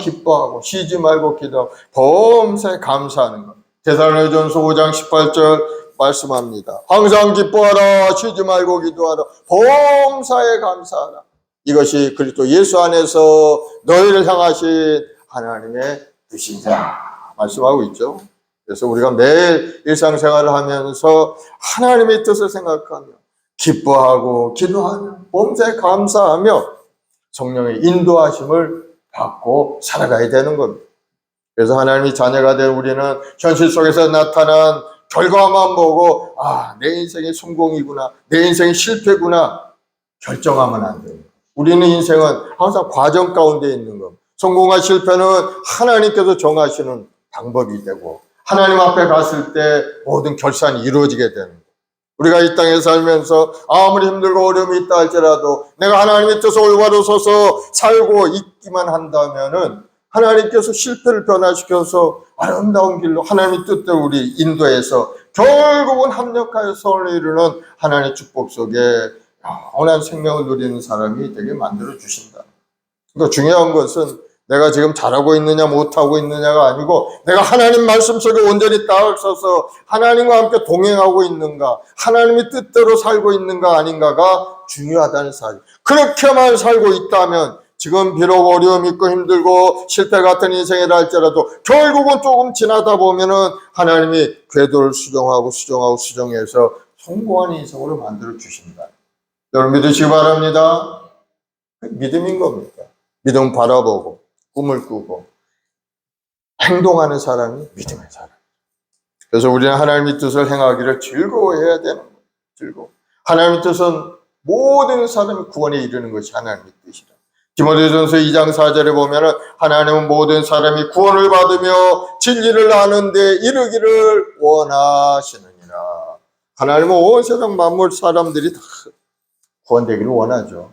기뻐하고 쉬지 말고 기도하고 범사에 감사하는 것. 데살로니가전서 5장 18절 말씀합니다. 항상 기뻐하라, 쉬지 말고 기도하라, 범사에 감사하라. 이것이 그리스도 예수 안에서 너희를 향하신 하나님의 뜻이다 말씀하고 있죠. 그래서 우리가 매일 일상생활을 하면서 하나님의 뜻을 생각하며 기뻐하고 기도하며 범사에 감사하며 성령의 인도하심을 받고 살아가야 되는 겁니다. 그래서 하나님이 자녀가 된 우리는 현실 속에서 나타난 결과만 보고 내 인생이 성공이구나, 내 인생이 실패구나 결정하면 안 됩니다. 우리는 인생은 항상 과정 가운데 있는 겁니다. 성공과 실패는 하나님께서 정하시는 방법이 되고 하나님 앞에 갔을 때 모든 결산이 이루어지게 되는 거예요. 우리가 이 땅에 살면서 아무리 힘들고 어려움이 있다 할지라도 내가 하나님의 뜻을 올바로 서서 살고 있기만 한다면은 하나님께서 실패를 변화시켜서 아름다운 길로 하나님의 뜻대로 우리 인도해서 결국은 합력하여 선을 이루는 하나님의 축복 속에 영원한 생명을 누리는 사람이 되게 만들어 주신다. 그러니까 중요한 것은 내가 지금 잘하고 있느냐 못하고 있느냐가 아니고 내가 하나님 말씀 속에 온전히 딱 서서 하나님과 함께 동행하고 있는가, 하나님의 뜻대로 살고 있는가 아닌가가 중요하다는 사실. 그렇게만 살고 있다면 지금 비록 어려움이 있고 힘들고 실패 같은 인생이라 할지라도 결국은 조금 지나다 보면은 하나님이 궤도를 수정해서 성공한 인생으로 만들어 주신다. 여러분 믿으시기 바랍니다. 믿음인 겁니다. 믿음 바라보고 꿈을 꾸고 행동하는 사람이 믿음의 사람. 그래서 우리는 하나님의 뜻을 행하기를 즐거워해야 되는 거예요. 즐거워. 하나님의 뜻은 모든 사람이 구원에 이르는 것이 하나님의 뜻이라. 디모데전서 2장 4절에 보면은 하나님은 모든 사람이 구원을 받으며 진리를 아는 데 이르기를 원하시느니라. 하나님은 온 세상 만물 사람들이 다 구원되기를 원하죠.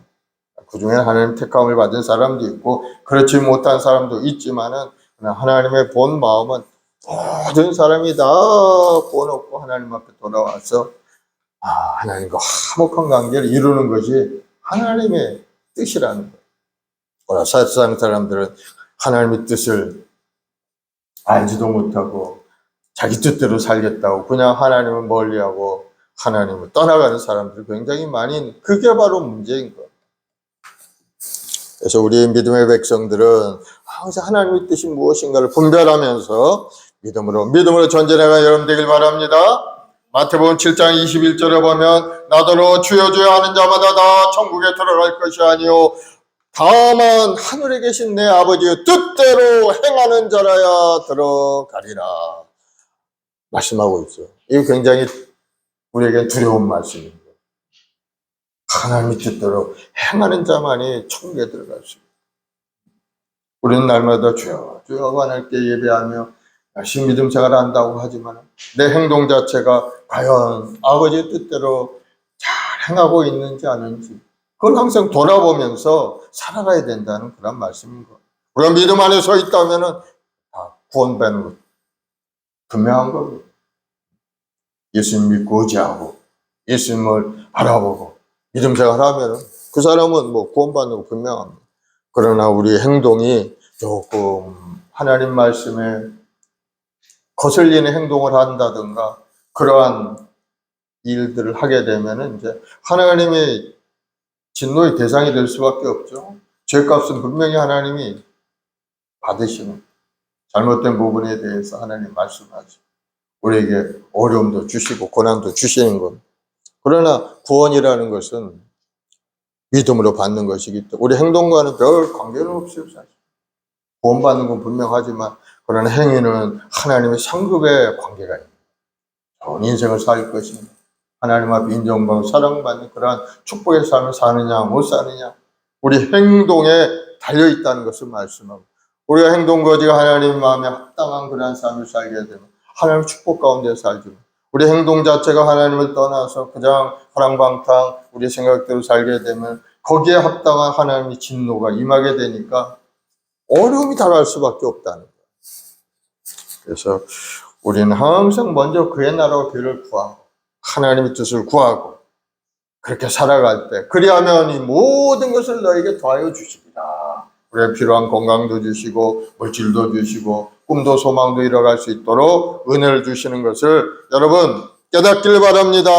그 중에 하나님 택함을 받은 사람도 있고 그렇지 못한 사람도 있지만은 하나님의 본 마음은 모든 사람이 다 구원 얻고 하나님 앞에 돌아와서 하나님과 화목한 관계를 이루는 것이 하나님의 뜻이라는 거예요. 세상 사람들은 하나님의 뜻을 알지도 못하고 자기 뜻대로 살겠다고 그냥 하나님을 멀리하고 하나님을 떠나가는 사람들이 굉장히 많이 있는, 그게 바로 문제인 거예요. 그래서 우리 믿음의 백성들은 항상 하나님의 뜻이 무엇인가를 분별하면서 믿음으로 전진해가 여러분 되길 바랍니다. 마태복음 7장 21절에 보면 나더러 주여 주여 하는 자마다 다 천국에 들어갈 것이 아니요 다만 하늘에 계신 내 아버지의 뜻대로 행하는 자라야 들어가리라 말씀하고 있어요. 이거 굉장히 우리에게 두려운 말씀입니다. 하나님의 뜻대로 행하는 자만이 천국에 들어갈 수 있습니다. 우리는 날마다 주여 주여 하나님께 예배하며 열심히 믿음 생활을 한다고 하지만 내 행동 자체가 과연 아버지의 뜻대로 잘 행하고 있는지 아닌지 그걸 항상 돌아보면서 살아가야 된다는 그런 말씀인 거예요. 우리가 믿음 안에 서 있다면 구원받는 것 분명한 겁니다. 예수님 믿고 의지하고 예수님을 알아보고 믿음 생활하면 그 사람은 구원받는 거 분명합니다. 그러나 우리 행동이 조금 하나님 말씀에 거슬리는 행동을 한다든가 그러한 일들을 하게 되면 이제 하나님의 진노의 대상이 될 수밖에 없죠. 죄값은 분명히 하나님이 받으시는 잘못된 부분에 대해서 하나님 말씀하죠. 우리에게 어려움도 주시고 고난도 주시는 겁니다. 그러나 구원이라는 것은 믿음으로 받는 것이기 때문에 우리 행동과는 별 관계는 없어요. 사실. 구원받는 건 분명하지만 그러나 행위는 하나님의 상급의 관계가 있습니다. 좋은 인생을 살 것입니다. 하나님 앞에 인정받고 사랑받는 그러한 축복의 삶을 사느냐 못 사느냐 우리 행동에 달려있다는 것을 말씀합니다. 우리가 행동 거지가 하나님 마음에 합당한 그러한 삶을 살게 되면 하나님의 축복 가운데 살지만 우리 행동 자체가 하나님을 떠나서 그냥 허랑방탕 우리 생각대로 살게 되면 거기에 합당한 하나님의 진노가 임하게 되니까 어려움이 다가올 수밖에 없다는 거예요. 그래서 우리는 항상 먼저 그의 나라와 교회를 구하고 하나님의 뜻을 구하고 그렇게 살아갈 때 그리하면 이 모든 것을 너에게 더하여 주시리라 우리의 필요한 건강도 주시고 물질도 주시고 꿈도 소망도 이뤄갈 수 있도록 은혜를 주시는 것을 여러분 깨닫길 바랍니다.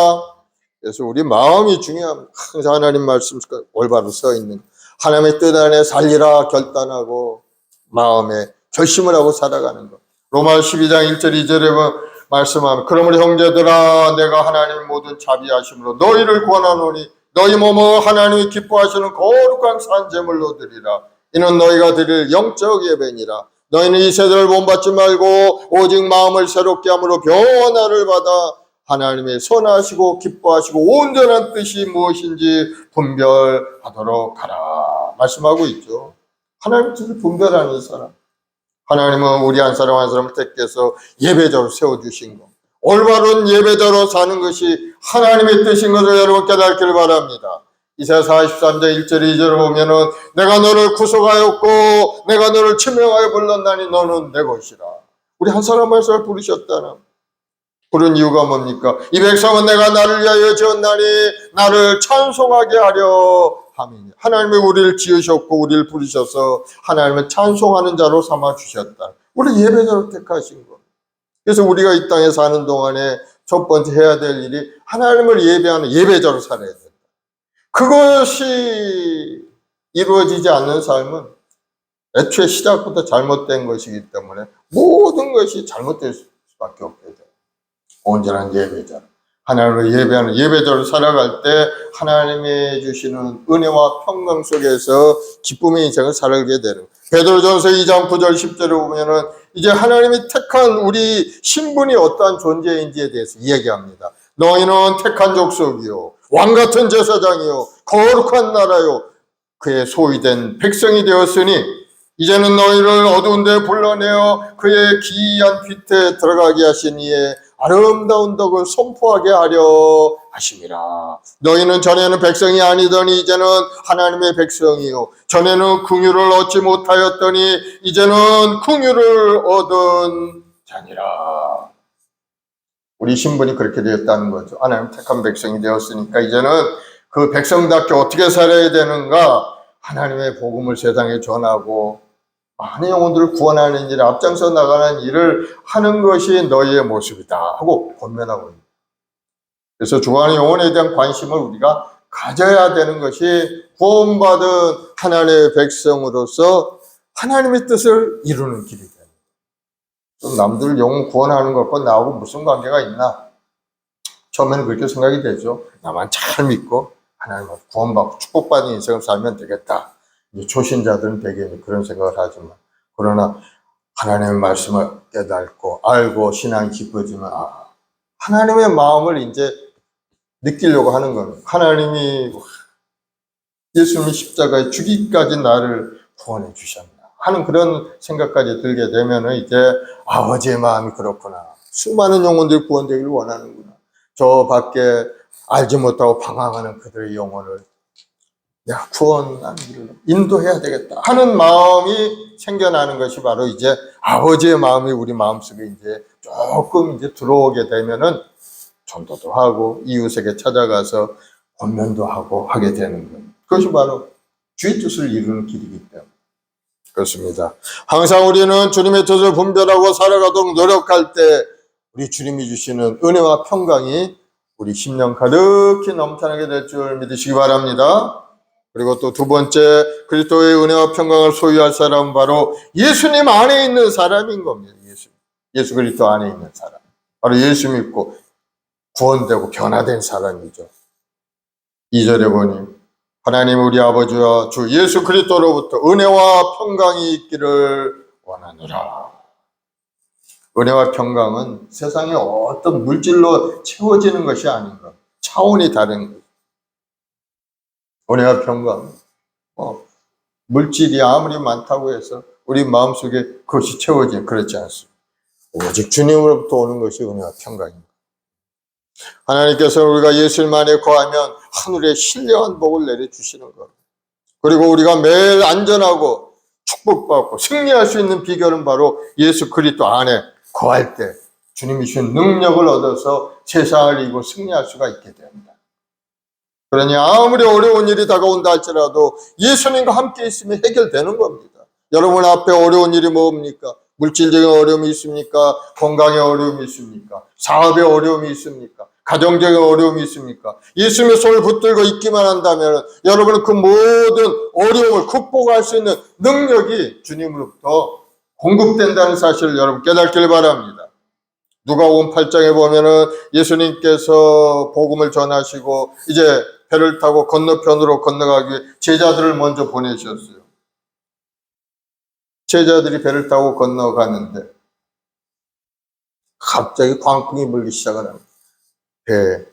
그래서 우리 마음이 중요합니다. 항상 하나님 말씀 올바로 써 있는 하나님의 뜻 안에 살리라 결단하고 마음에 결심을 하고 살아가는 것. 로마 12장 1절 2절에 말씀하면 그러므로 형제들아 내가 하나님 모든 자비하심으로 너희를 권하노니 너희 몸을 하나님이 기뻐하시는 거룩한 산제물로 드리라. 이는 너희가 드릴 영적 예배니라. 너희는 이 세대를 본받지 말고 오직 마음을 새롭게 함으로 변화를 받아 하나님의 선하시고 기뻐하시고 온전한 뜻이 무엇인지 분별하도록 하라 말씀하고 있죠. 하나님 뜻을 분별하는 사람. 하나님은 우리 한 사람 한 사람을 택해서 예배자로 세워주신 것. 올바른 예배자로 사는 것이 하나님의 뜻인 것을 여러분 깨닫기를 바랍니다. 이사야 43장 1절 2절을 보면은 내가 너를 구속하였고 내가 너를 치명하여 불렀나니 너는 내 것이라. 우리 한 사람 한 사람 부르셨다는 그런 이유가 뭡니까? 이 백성은 내가 나를 위하여 지었나니 나를 찬송하게 하려 함이니. 하나님이 우리를 지으셨고 우리를 부르셔서 하나님을 찬송하는 자로 삼아주셨다. 우리 예배자로 택하신 것. 그래서 우리가 이 땅에 사는 동안에 첫 번째 해야 될 일이 하나님을 예배하는 예배자로 살아야 된다. 그것이 이루어지지 않는 삶은 애초에 시작부터 잘못된 것이기 때문에 모든 것이 잘못될 수밖에 없게 돼요. 온전한 예배자, 하나님을 예배하는 예배자로 살아갈 때 하나님이 주시는 은혜와 평강 속에서 기쁨의 인생을 살게 되는. 베드로전서 2장 9절 10절에 보면은 이제 하나님이 택한 우리 신분이 어떠한 존재인지에 대해서 이야기합니다. 너희는 택한 족속이요 왕같은 제사장이요 거룩한 나라요 그의 소유된 백성이 되었으니 이제는 너희를 어두운 데 불러내어 그의 기이한 빛에 들어가게 하신 이의 아름다운 덕을 선포하게 하려 하심이라. 너희는 전에는 백성이 아니더니 이제는 하나님의 백성이요 전에는 긍휼을 얻지 못하였더니 이제는 긍휼을 얻은 자니라. 우리 신분이 그렇게 되었다는 거죠. 하나님 택한 백성이 되었으니까 이제는 그 백성답게 어떻게 살아야 되는가? 하나님의 복음을 세상에 전하고 많은 영혼들을 구원하는 일에 앞장서 나가는 일을 하는 것이 너희의 모습이다 하고 권면하고 있습니다. 그래서 죽어가는 영혼에 대한 관심을 우리가 가져야 되는 것이 구원받은 하나님의 백성으로서 하나님의 뜻을 이루는 길이 됩니다. 좀 남들 영혼 구원하는 것과 나하고 무슨 관계가 있나? 처음에는 그렇게 생각이 되죠. 나만 잘 믿고 하나님 구원받고 축복받은 인생을 살면 되겠다. 초신자들은 대개 그런 생각을 하지만 그러나 하나님의 말씀을 깨닫고 알고 신앙이 깊어지면 하나님의 마음을 이제 느끼려고 하는 거예요. 하나님이 예수님이 십자가에 죽기까지 나를 구원해 주셨나 하는 그런 생각까지 들게 되면은 이제 아버지의 마음이 그렇구나. 수많은 영혼들이 구원되기를 원하는구나. 저 밖에 알지 못하고 방황하는 그들의 영혼을 내가 구원하는 길로 인도해야 되겠다 하는 마음이 생겨나는 것이 바로 이제 아버지의 마음이 우리 마음속에 이제 조금 이제 들어오게 되면은 전도도 하고 이웃에게 찾아가서 권면도 하고 하게 되는 거예요. 그것이 바로 주의 뜻을 이루는 길이기 때문에 그렇습니다. 항상 우리는 주님의 뜻을 분별하고 살아가도록 노력할 때 우리 주님이 주시는 은혜와 평강이 우리 심령 가득히 넘쳐나게 될 줄 믿으시기 바랍니다. 그리고 또 두 번째 그리스도의 은혜와 평강을 소유할 사람은 바로 예수님 안에 있는 사람인 겁니다. 예수 그리스도 안에 있는 사람. 바로 예수 믿고 구원되고 변화된 사람이죠. 2절에 보니 하나님 우리 아버지와 주 예수 그리스도로부터 은혜와 평강이 있기를 원하노라. 은혜와 평강은 세상에 어떤 물질로 채워지는 것이 아닌 것. 차원이 다른 것. 은혜와 평강, 물질이 아무리 많다고 해서 우리 마음속에 그것이 채워지는 그렇지 않습니다. 오직 주님으로부터 오는 것이 은혜와 평강입니다. 하나님께서 우리가 예수님 안에 거하면 하늘에 신령한 복을 내려주시는 것. 그리고 우리가 매일 안전하고 축복받고 승리할 수 있는 비결은 바로 예수 그리스도 안에 거할 때 주님이 주신 능력을 얻어서 세상을 이기고 승리할 수가 있게 됩니다. 그러니 아무리 어려운 일이 다가온다 할지라도 예수님과 함께 있으면 해결되는 겁니다. 여러분 앞에 어려운 일이 뭡니까? 물질적인 어려움이 있습니까? 건강의 어려움이 있습니까? 사업의 어려움이 있습니까? 가정적인 어려움이 있습니까? 예수님의 손을 붙들고 있기만 한다면 여러분은 그 모든 어려움을 극복할 수 있는 능력이 주님으로부터 공급된다는 사실을 여러분 깨닫길 바랍니다. 누가복음 8장에 보면은 예수님께서 복음을 전하시고 이제 배를 타고 건너편으로 건너가기 위해 제자들을 먼저 보내셨어요. 제자들이 배를 타고 건너가는데 갑자기 광풍이 불기 시작을 합니다. 배.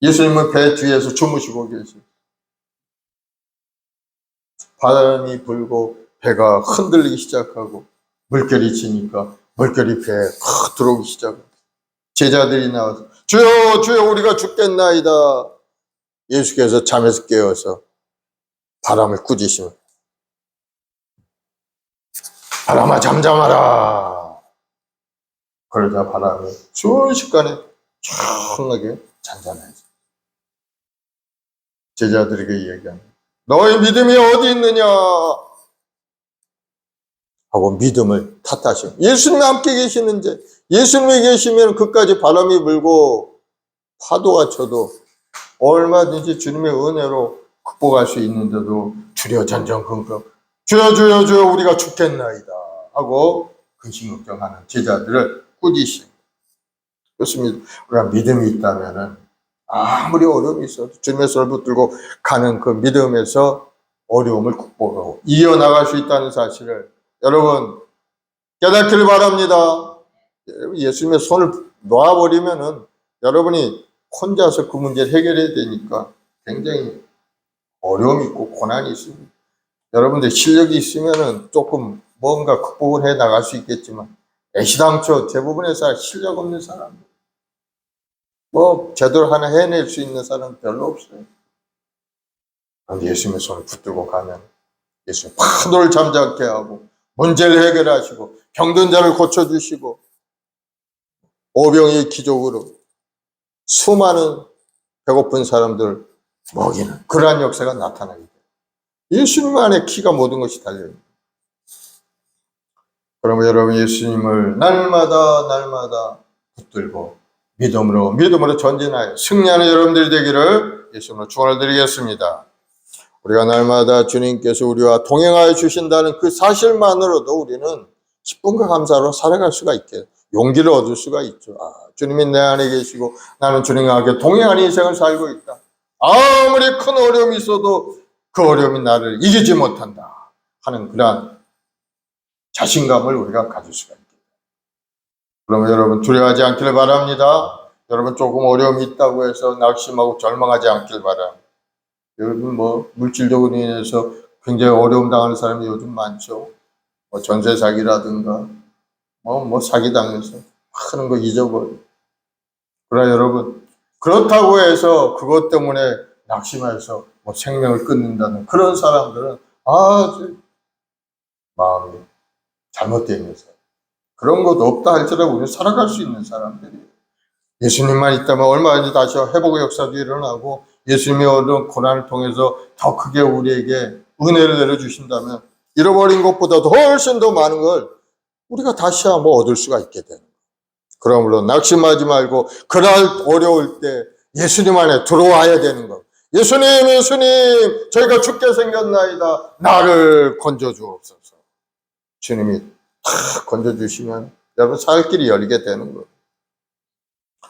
예수님은 배 뒤에서 주무시고 계세요. 바람이 불고 배가 흔들리기 시작하고 물결이 치니까 물결이 배에 확 들어오기 시작합니다. 제자들이 나와서 주여 주여 우리가 죽겠나이다. 예수께서 잠에서 깨어서 바람을 꾸짖으면 바람아 잠잠하라. 그러자 바람이 순식간에 청하게 잔잔해져. 제자들에게 얘기합니다. 너희 믿음이 어디 있느냐 하고 믿음을 탓하시고 예수님이 함께 계시는데 예수님이 계시면 그까지 바람이 불고 파도가 쳐도 얼마든지 주님의 은혜로 극복할 수 있는데도 두려전전긍긍 주여 주여 주여 우리가 죽겠나이다 하고 근심걱정하는 제자들을 꾸짖습니다. 그렇습니다. 우리가 믿음이 있다면 아무리 어려움이 있어도 주님의 손을 붙들고 가는 그 믿음에서 어려움을 극복하고 이어나갈 수 있다는 사실을 여러분 깨닫기를 바랍니다. 예수님의 손을 놔버리면은 여러분이 혼자서 그 문제를 해결해야 되니까 굉장히 어려움이 있고 고난이 있습니다. 여러분들 실력이 있으면은 조금 뭔가 극복을 해 나갈 수 있겠지만 애시당초 대부분의 사람 실력 없는 사람들 뭐 제대로 하나 해낼 수 있는 사람은 별로 없어요. 그런데 예수님의 손을 붙들고 가면 예수님 파도를 잠잠케 하고 문제를 해결하시고 병든 자를 고쳐주시고 오병이의 기적으로 수많은 배고픈 사람들을 먹이는 그러한 역사가 나타나게 돼요. 예수님 안에 키가 모든 것이 달려있습니다. 그러면 여러분 예수님을 날마다 붙들고 믿음으로 전진하여 승리하는 여러분들이 되기를 예수님으로 축원을 드리겠습니다. 우리가 날마다 주님께서 우리와 동행하여 주신다는 그 사실만으로도 우리는 기쁨과 감사로 살아갈 수가 있게 용기를 얻을 수가 있죠. 주님이 내 안에 계시고 나는 주님과 함께 동행하는 인생을 살고 있다. 아무리 큰 어려움이 있어도 그 어려움이 나를 이기지 못한다 하는 그러한 자신감을 우리가 가질 수가 있다. 그러면 여러분 두려워하지 않기를 바랍니다. 여러분 조금 어려움이 있다고 해서 낙심하고 절망하지 않길 바랍니다. 여러분 뭐 물질적으로 인해서 굉장히 어려움 당하는 사람이 요즘 많죠. 뭐 전세 사기라든가 뭐 사기 당해서 하는 거 잊어버리고. 그러나 여러분 그렇다고 해서 그것 때문에 낙심해서 뭐 생명을 끊는다는 그런 사람들은 아주 마음이 잘못되어 있는 사람. 그런 것도 없다 할지라도 우리는 살아갈 수 있는 사람들이에요. 예수님만 있다면 얼마든지 다시 회복의 역사도 일어나고 예수님의 어려운 고난을 통해서 더 크게 우리에게 은혜를 내려주신다면 잃어버린 것보다도 훨씬 더 많은 걸 우리가 다시 한번 얻을 수가 있게 되는 거예요. 그러므로 낙심하지 말고 그날 어려울 때 예수님 안에 들어와야 되는 거. 예수님 저희가 죽게 생겼나이다. 나를 건져주옵소서. 주님이 다 건져주시면 여러분 살 길이 열리게 되는 거예요.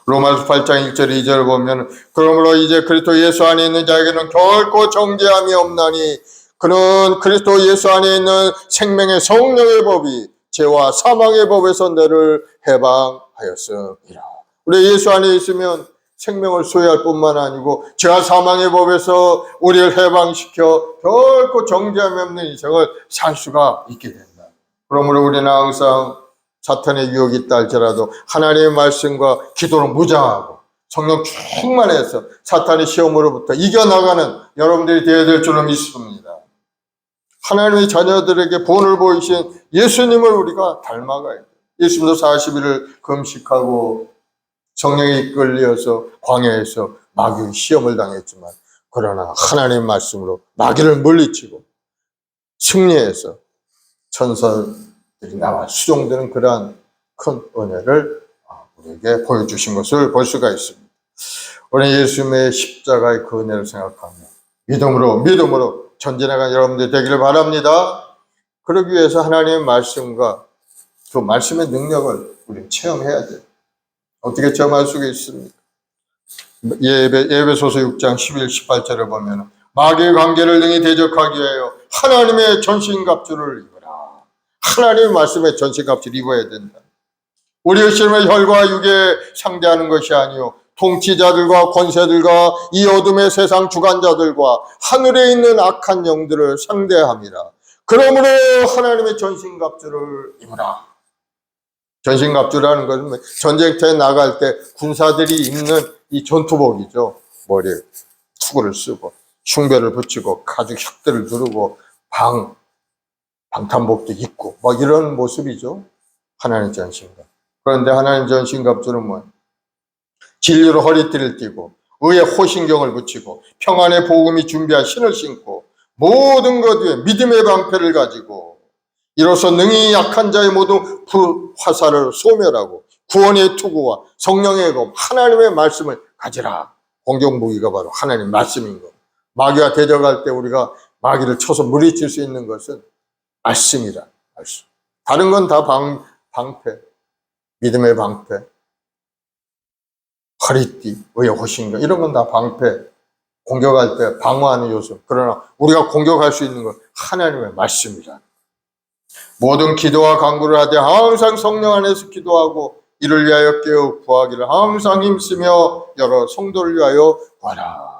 로마서 8장 1절 2절을 보면 그러므로 이제 그리스도 예수 안에 있는 자에게는 결코 정죄함이 없나니 그는 그리스도 예수 안에 있는 생명의 성령의 법이 죄와 사망의 법에서 너를 해방하였음이라. 우리 예수 안에 있으면 생명을 소유할 뿐만 아니고 죄와 사망의 법에서 우리를 해방시켜 결코 정죄함이 없는 인생을 살 수가 있게 된다. 그러므로 우리는 항상 사탄의 유혹이 있다 할지라도 하나님의 말씀과 기도로 무장하고 성령 충만해서 사탄의 시험으로부터 이겨나가는 여러분들이 되어야 될 줄로 믿습니다. 하나님의 자녀들에게 본을 보이신 예수님을 우리가 닮아가야 돼요. 예수님도 40일을 금식하고 성령에 이끌려서 광야에서 마귀의 시험을 당했지만 그러나 하나님의 말씀으로 마귀를 물리치고 승리해서 천사들이 나와 수종되는 그러한 큰 은혜를 우리에게 보여주신 것을 볼 수가 있습니다. 우리 예수님의 십자가의 그 은혜를 생각하며 믿음으로 전진해간 여러분들 되기를 바랍니다. 그러기 위해서 하나님의 말씀과 그 말씀의 능력을 우리 체험해야 돼요. 어떻게 체험할 수가 있습니까? 예배소서 6장 11, 18절을 보면 마귀의 관계를 능히 대적하기 위하여 하나님의 전신갑주를 입어라. 하나님의 말씀의 전신갑주를 입어야 된다. 우리의 실험의 혈과 육에 상대하는 것이 아니요 통치자들과 권세들과 이 어둠의 세상 주관자들과 하늘에 있는 악한 영들을 상대함이라. 그러므로 하나님의 전신갑주를 입으라. 전신갑주라는 것은 전쟁터에 나갈 때 군사들이 입는 이 전투복이죠. 머리에 투구를 쓰고 흉배를 붙이고 가죽 혁대를 두르고 방탄복도 입고 이런 모습이죠. 하나님의 전신갑. 그런데 하나님의 전신갑주는 뭐예요? 진리로 허리띠를 띠고 의의 호신경을 붙이고 평안의 복음이 준비한 신을 신고 모든 것 위에 믿음의 방패를 가지고 이로써 능히 약한 자의 모든 화살을 소멸하고 구원의 투구와 성령의 검 하나님의 말씀을 가지라. 공격무기가 바로 하나님의 말씀인 것. 마귀와 대적할 때 우리가 마귀를 쳐서 물리칠 수 있는 것은 말씀이라. 말씀. 다른 건 다 방패, 믿음의 방패, 허리띠, 의의 호신경 이런 건 다 방패, 공격할 때 방어하는 요소. 그러나 우리가 공격할 수 있는 건 하나님의 말씀이라. 모든 기도와 간구를 하되 항상 성령 안에서 기도하고 이를 위하여 깨어 구하기를 항상 힘쓰며 여러 성도를 위하여 구하라.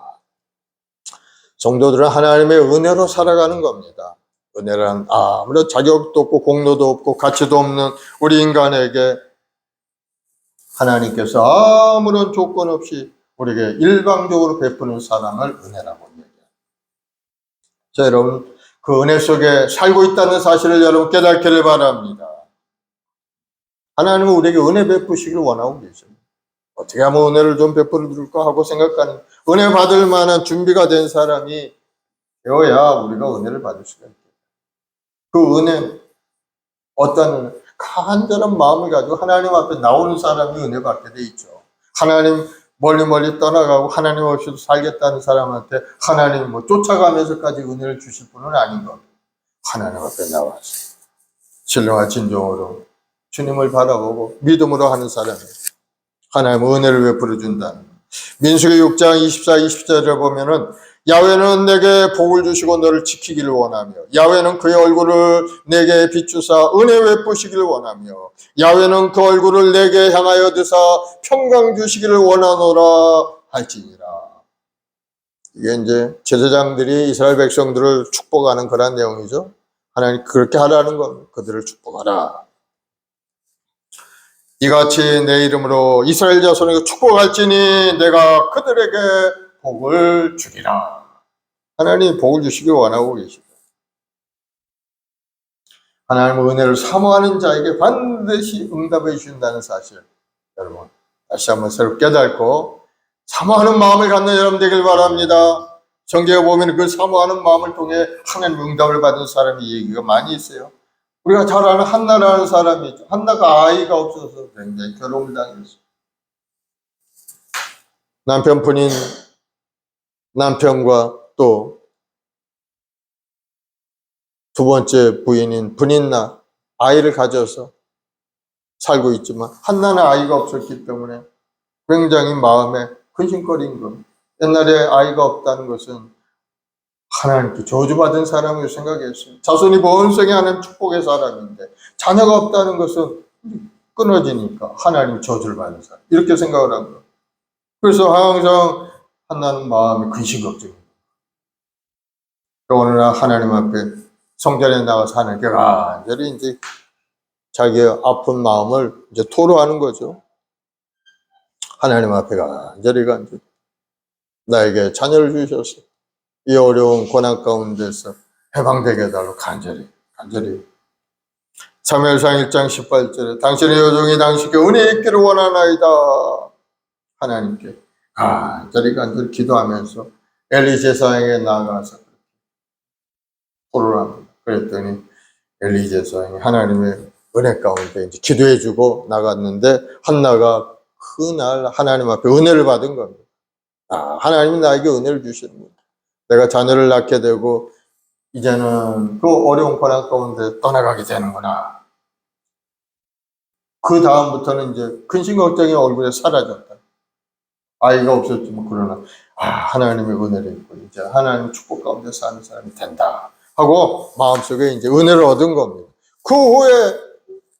성도들은 하나님의 은혜로 살아가는 겁니다. 은혜란 아무런 자격도 없고 공로도 없고 가치도 없는 우리 인간에게 하나님께서 아무런 조건 없이 우리에게 일방적으로 베푸는 사랑을 은혜라고 얘기합니다. 자, 여러분 그 은혜 속에 살고 있다는 사실을 여러분 깨닫기를 바랍니다. 하나님은 우리에게 은혜 베푸시기를 원하고 계십니다. 어떻게 하면 은혜를 좀 베풀까 하고 생각하는 은혜 받을 만한 준비가 된 사람이 되어야 우리가 은혜를 받을 수가 있다. 그 은혜 어떤 은혜? 간절한 마음을 가지고 하나님 앞에 나오는 사람이 은혜 받게 돼 있죠. 하나님 멀리 떠나가고 하나님 없이도 살겠다는 사람한테 하나님 쫓아가면서까지 은혜를 주실 분은 아닌 겁니다. 하나님 앞에 나와서 신령한 진정으로 주님을 바라보고 믿음으로 하는 사람이 하나님의 은혜를 베풀어 준다는 것. 민수기 6장 24, 20절을 보면은 야훼는 내게 복을 주시고 너를 지키기를 원하며 야훼는 그의 얼굴을 내게 비추사 은혜 베푸시기를 원하며 야훼는 그 얼굴을 내게 향하여 드사 평강 주시기를 원하노라 할지니라. 이게 이제 제사장들이 이스라엘 백성들을 축복하는 그런 내용이죠. 하나님 그렇게 하라는 겁니다. 그들을 축복하라. 이같이 내 이름으로 이스라엘 자손에게 축복할지니 내가 그들에게 복을 주리라. 하나님 복을 주시길 원하고 계십니다. 하나님의 은혜를 사모하는 자에게 반드시 응답해 주신다는 사실 여러분 다시 한번 새롭게 깨닫고 사모하는 마음을 갖는 여러분 되길 바랍니다. 성경에 보면 그 사모하는 마음을 통해 하나님 응답을 받은 사람이 얘기가 많이 있어요. 우리가 잘 아는 한나라는 사람이 있죠. 한나가 아이가 없어서 굉장히 괴로움을 당했어요. 남편과 또 두 번째 부인인 브닌나 아이를 가져서 살고 있지만 한나는 아이가 없었기 때문에 굉장히 마음에 근심거린 겁니다. 옛날에 아이가 없다는 것은 하나님께 저주받은 사람으로 생각했어요. 자손이 번성히 하는 축복의 사람인데 자녀가 없다는 것은 끊어지니까 하나님 저주를 받는 사람 이렇게 생각을 한 거예요. 그래서 항상 한나는 마음이 근심걱정입니다. 어느 날 하나님 앞에 성전에 나가서 하나님께 간절히 이제 자기의 아픈 마음을 이제 토로하는 거죠. 하나님 앞에 간절히 나에게 자녀를 주셔서 이 어려운 고난 가운데서 해방되게 해달라고 간절히 사무엘상 1장 18절에 당신의 여종이 당신께 은혜 있기를 원하나이다. 하나님께 간절히 기도하면서 엘리 제사장에게 나아가서 토로를 합니다. 그랬더니 엘리 제사장이 하나님의 은혜 가운데 이제 기도해주고 나갔는데 한나가 그날 하나님 앞에 은혜를 받은 겁니다. 하나님이 나에게 은혜를 주시는 내가 자녀를 낳게 되고 이제는 그 어려운 고난 가운데 떠나가게 되는구나. 그 다음부터는 이제 근심 걱정이 얼굴에 사라졌다. 아이가 없었지만 그러나 하나님의 은혜를 입고 이제 하나님의 축복 가운데 사는 사람이 된다 하고 마음속에 이제 은혜를 얻은 겁니다. 그 후에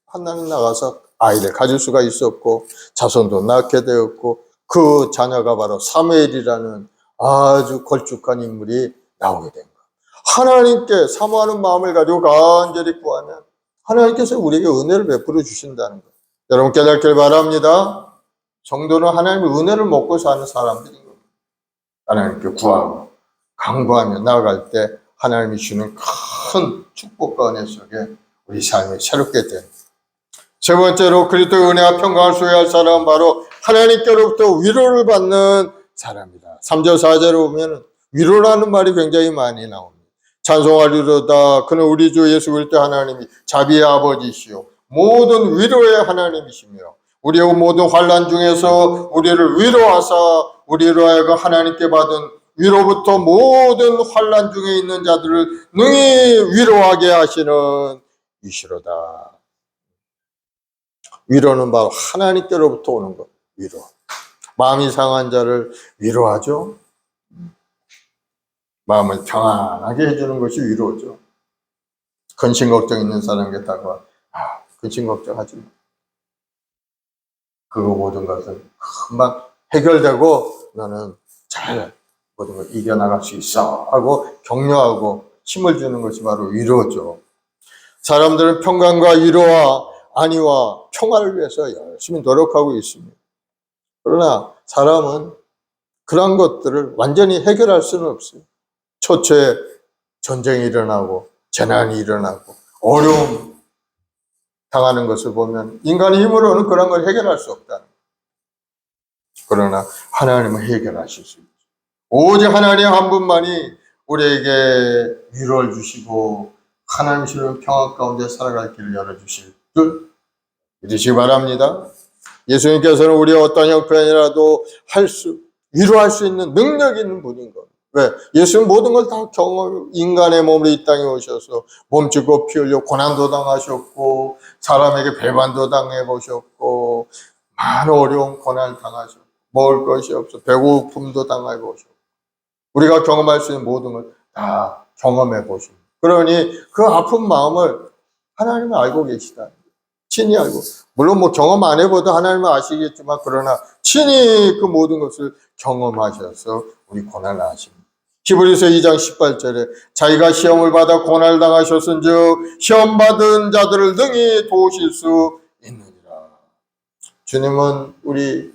한나는 나가서 아이를 가질 수가 있었고 자손도 낳게 되었고 그 자녀가 바로 사무엘이라는 아주 걸쭉한 인물이 나오게 된 거예요. 하나님께 사모하는 마음을 가지고 간절히 구하면 하나님께서 우리에게 은혜를 베풀어 주신다는 거예요. 여러분 깨닫길 바랍니다. 성도는 하나님의 은혜를 먹고 사는 사람들인 겁니다. 하나님께 구하고 간구하며 나아갈 때 하나님이 주는 큰 축복과 은혜 속에 우리 삶이 새롭게 됩니다. 세 번째로 그리스도의 은혜와 평강을 소유할 사람은 바로 하나님께로부터 위로를 받는 사람이다. 3절 4절에 보면 위로라는 말이 굉장히 많이 나옵니다. 찬송하리로다 그는 우리 주 예수 그리스도 하나님이 자비의 아버지시요 모든 위로의 하나님이시며 우리의 모든 환난 중에서 우리를 위로하사 우리로 하여금 하나님께 받은 위로부터 모든 환난 중에 있는 자들을 능히 위로하게 하시는 이시로다. 위로는 바로 하나님께로부터 오는 것. 위로. 마음이 상한 자를 위로하죠. 마음을 평안하게 해주는 것이 위로죠. 근심 걱정 있는 사람에게 다가와 근심 걱정하지 마. 그거 모든 것은 금방 해결되고 너는 잘 모든 걸 이겨나갈 수 있어 하고 격려하고 힘을 주는 것이 바로 위로죠. 사람들은 평강과 위로와 안위와 평화를 위해서 열심히 노력하고 있습니다. 그러나 사람은 그런 것들을 완전히 해결할 수는 없어요. 초초에 전쟁이 일어나고 재난이 일어나고 어려움 당하는 것을 보면 인간의 힘으로는 그런 걸 해결할 수 없다는 거예요. 그러나 하나님은 해결하실 수 있죠. 오직 하나님 한 분만이 우리에게 위로를 주시고 하나님 주는 평화 가운데 살아갈 길을 열어주실 줄 믿으시기 바랍니다. 예수님께서는 우리의 어떤 형편이라도 위로할 수 있는 능력이 있는 분인 겁니다. 왜? 예수는 모든 걸 다 인간의 몸으로 이 땅에 오셔서 몸짓고 피 흘려 고난도 당하셨고 사람에게 배반도 당해보셨고 많은 어려운 고난을 당하셨고 먹을 것이 없어 배고픔도 당해보셨고 우리가 경험할 수 있는 모든 걸 다 경험해 보십니다. 그러니 그 아픈 마음을 하나님은 알고 계시다. 친히 알고 물론 경험 안 해봐도 하나님은 아시겠지만 그러나 친히 그 모든 것을 경험하셔서 우리 고난을 아십니다. 히브리서 2장 18절에 자기가 시험을 받아 고난을 당하셨은즉 시험 받은 자들을 능히 도우실 수 있느니라. 주님은 우리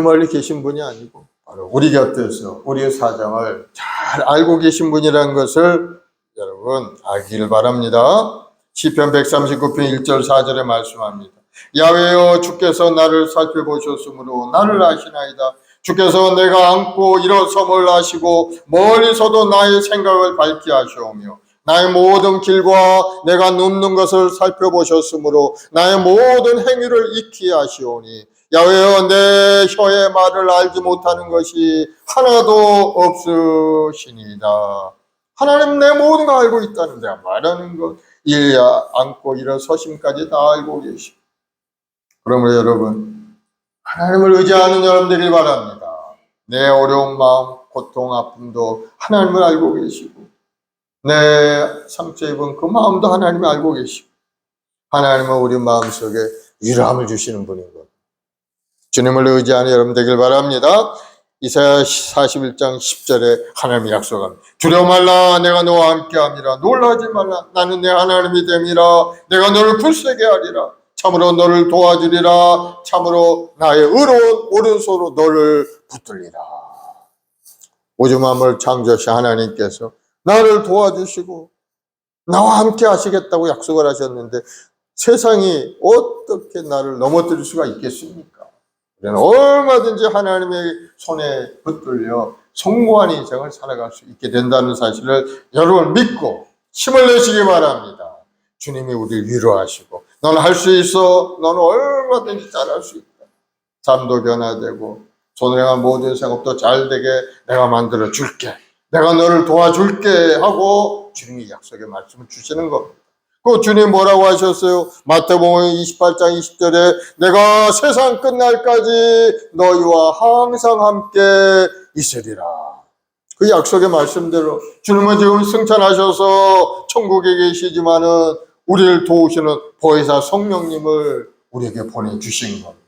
멀리 계신 분이 아니고 바로 우리 곁에서 우리의 사정을 잘 알고 계신 분이라는 것을 여러분 알기를 바랍니다. 시편 139편 1절 4절에 말씀합니다. 야훼여 주께서 나를 살펴보셨으므로 나를 아시나이다. 주께서 내가 앉고 일어섬을 아시고 멀리서도 나의 생각을 밝게 하시오며 나의 모든 길과 내가 눕는 것을 살펴보셨으므로 나의 모든 행위를 익히 하시오니 야훼여 내 혀의 말을 알지 못하는 것이 하나도 없으시니이다. 하나님 내 모든 걸 알고 있다는 내가 말하는 것 앉고 일어서심까지 다 알고 계시고 그러므로 여러분 하나님을 의지하는 여러분들이 바랍니다. 내 어려운 마음, 고통, 아픔도 하나님을 알고 계시고 내 상처 입은 그 마음도 하나님이 알고 계시고 하나님은 우리 마음속에 위로함을 주시는 분인 것. 주님을 의지하는 여러분 되길 바랍니다. 이사야 41장 10절에 하나님이 약속합니다. 두려워 말라 내가 너와 함께함이라. 놀라지 말라 나는 내 하나님이 됨이라. 내가 너를 굳세게 하리라. 참으로 너를 도와주리라. 참으로 나의 의로운 오른손으로 너를 붙들리라. 오직 만물 창조하신 하나님께서 나를 도와주시고 나와 함께 하시겠다고 약속을 하셨는데 세상이 어떻게 나를 넘어뜨릴 수가 있겠습니까? 우리는 얼마든지 하나님의 손에 붙들려 성공한 인생을 살아갈 수 있게 된다는 사실을 여러분 믿고 힘을 내시기 바랍니다. 주님이 우리를 위로하시고 너는 할 수 있어. 너는 얼마든지 잘할 수 있다. 삶도 변화되고 손을 향한 모든 생업도 잘 되게 내가 만들어 줄게. 내가 너를 도와줄게 하고 주님이 약속의 말씀을 주시는 겁니다. 그 주님 뭐라고 하셨어요? 마태복음 28장 20절에 내가 세상 끝날까지 너희와 항상 함께 있으리라. 그 약속의 말씀대로 주님은 지금 승천하셔서 천국에 계시지만은 우리를 도우시는 보혜사 성령님을 우리에게 보내주신 겁니다.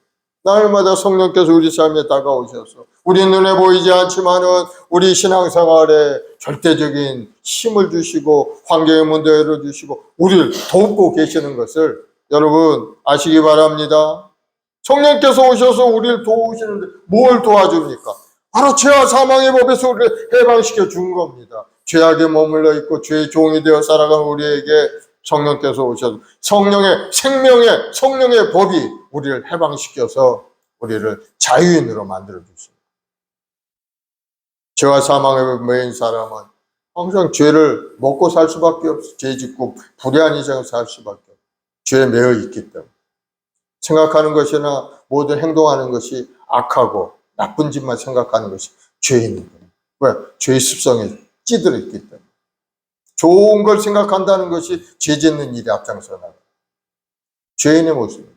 날마다 성령께서 우리 삶에 다가오셔서 우리 눈에 보이지 않지만은 우리 신앙생활에 절대적인 힘을 주시고 환경의 문도 열어주시고 우리를 돕고 계시는 것을 여러분 아시기 바랍니다. 성령께서 오셔서 우리를 도우시는데 뭘 도와줍니까? 바로 죄와 사망의 법에서 우리를 해방시켜 준 겁니다. 죄악에 머물러 있고 죄의 종이 되어 살아가는 우리에게 성령께서 오셔서 성령의 생명의 성령의 법이 우리를 해방시켜서 우리를 자유인으로 만들어 주십니다. 죄와 사망에 매인 사람은 항상 죄를 먹고 살 수밖에 없어. 죄 짓고 불의한 인생을 살 수밖에 없어. 죄에 매여 있기 때문에 생각하는 것이나 모든 행동하는 것이 악하고 나쁜 짓만 생각하는 것이 죄인 거예요. 왜? 죄의 습성에 찌들어 있기 때문에. 좋은 걸 생각한다는 것이 죄 짓는 일에 앞장서 나가요. 죄인의 모습입니다.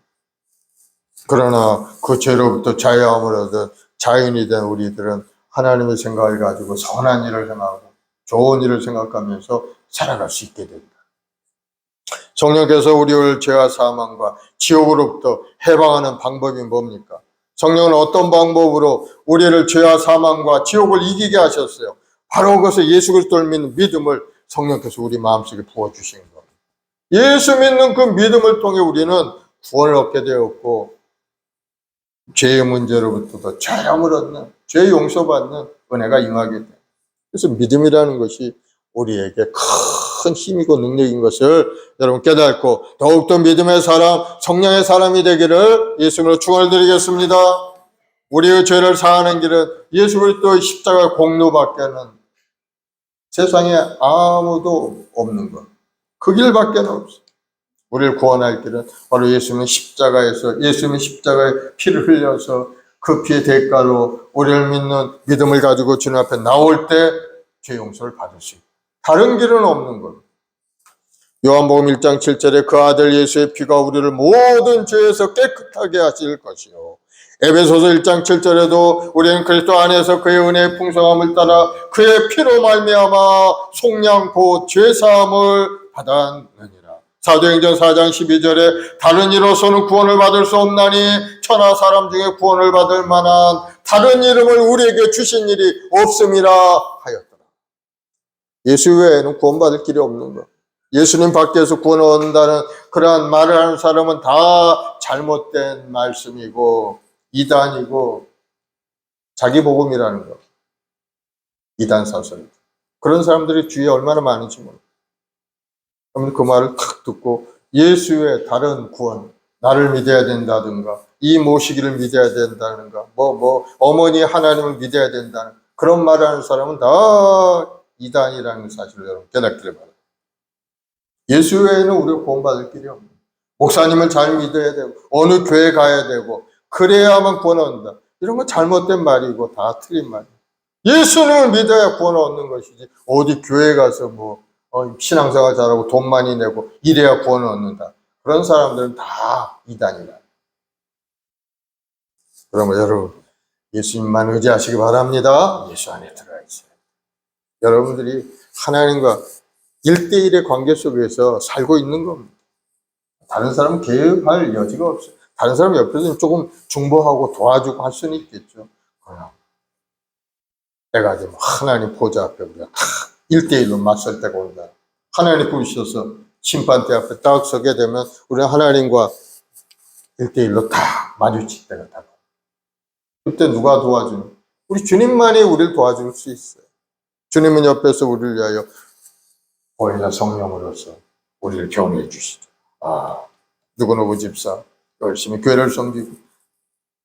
그러나 그 죄로부터 자유함을 얻은 자유인이 된 우리들은 하나님의 생각을 가지고 선한 일을 행하고 좋은 일을 생각하면서 살아갈 수 있게 된다. 성령께서 우리를 죄와 사망과 지옥으로부터 해방하는 방법이 뭡니까? 성령은 어떤 방법으로 우리를 죄와 사망과 지옥을 이기게 하셨어요? 바로 그것을 예수 그리스도를 믿는 믿음을 성령께서 우리 마음속에 부어주신 겁니다. 예수 믿는 그 믿음을 통해 우리는 구원을 얻게 되었고 죄의 문제로부터도 자유함을 얻는, 죄 용서받는 은혜가 임하게 돼요. 그래서 믿음이라는 것이 우리에게 큰 힘이고 능력인 것을 여러분 깨닫고 더욱더 믿음의 사람, 성령의 사람이 되기를 예수님으로 축원드리겠습니다. 우리의 죄를 사하는 길은 예수 그리스도의 십자가 공로밖에는 세상에 아무도 없는 것. 그 길밖에 없어. 우리를 구원할 길은 바로 예수님의 십자가에서 예수님의 십자가에 피를 흘려서 그 피의 대가로 우리를 믿는 믿음을 가지고 주님 앞에 나올 때 죄 용서를 받을 수 있다. 다른 길은 없는 것. 요한복음 1장 7절에 그 아들 예수의 피가 우리를 모든 죄에서 깨끗하게 하실 것이요. 에베소서 1장 7절에도 우리는 그리스도 안에서 그의 은혜의 풍성함을 따라 그의 피로 말미암아 속량 곧 죄사함을 받았느니라. 사도행전 4장 12절에 다른 이로서는 구원을 받을 수 없나니 천하 사람 중에 구원을 받을 만한 다른 이름을 우리에게 주신 일이 없음이라 하였더라. 예수 외에는 구원받을 길이 없는 것. 예수님 밖에서 구원을 얻는다는 그러한 말을 하는 사람은 다 잘못된 말씀이고 이단이고 자기 복음이라는 것. 이단 사설. 그런 사람들이 주위에 얼마나 많은지 모릅니다. 그러면 그 말을 탁 듣고 예수 외에 다른 구원, 나를 믿어야 된다든가 이 모시기를 믿어야 된다든가 어머니 하나님을 믿어야 된다는 그런 말을 하는 사람은 다 이단이라는 사실을 여러분 깨닫기를 바랍니다. 예수 외에는 우리가 구원받을 길이 없는 목사님을 잘 믿어야 되고 어느 교회 가야 되고 그래야만 구원 얻는다. 이런 건 잘못된 말이고 다 틀린 말이에요. 예수님을 믿어야 구원 얻는 것이지 어디 교회 가서 신앙생활 잘하고 돈 많이 내고 이래야 구원을 얻는다. 그런 사람들은 다 이단이다. 그러면 여러분 예수님만 의지하시기 바랍니다. 예수 안에 들어가 있어요. 여러분들이 하나님과 1대1의 관계 속에서 살고 있는 겁니다. 다른 사람은 개혁할 여지가 없어요. 다른 사람 옆에서 조금 중보하고 도와주고 할 수는 있겠죠. 그러나 내가 이제 하나님 보좌 앞에 우리가 다 1대1로 맞설 때가 온다. 하나님 부르셔서 심판대 앞에 딱 서게 되면 우리는 하나님과 1대1로 다 마주칠 때가 다. 그때 누가 도와주는? 우리 주님만이 우리를 도와줄 수 있어요. 주님은 옆에서 우리를 위하여 보혜사 성령으로서 우리를 교훈해 주시죠. 누구누구 집사 열심히 교회를 섬기고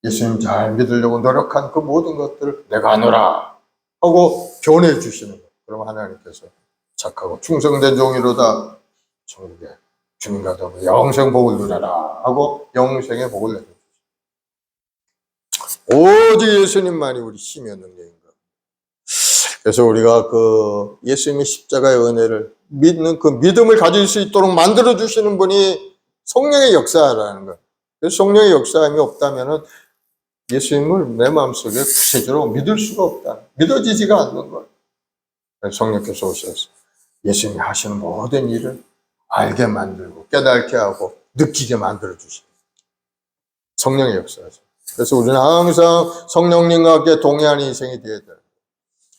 예수님 잘 믿으려고 노력한 그 모든 것들을 내가 하노라 하고 교훈해 주시는 거예요. 그럼 하나님께서 착하고 충성된 종이로다. 천국에 주님과 더불어 영생 복을 누려라 하고 영생의 복을 내줍니다. 오직 예수님만이 우리 힘의 능력인 것. 그래서 우리가 그 예수님의 십자가의 은혜를 믿는 그 믿음을 가질 수 있도록 만들어 주시는 분이 성령의 역사라는 것. 그래서 성령의 역사함이 없다면은 예수님을 내 마음속에 구체적으로 믿을 수가 없다. 믿어지지가 않는 것. 성령께서 오셔서 예수님이 하시는 모든 일을 알게 만들고 깨닫게 하고 느끼게 만들어 주십니다. 성령의 역사죠. 그래서 우리는 항상 성령님과 함께 동행하는 인생이 되어야 돼요.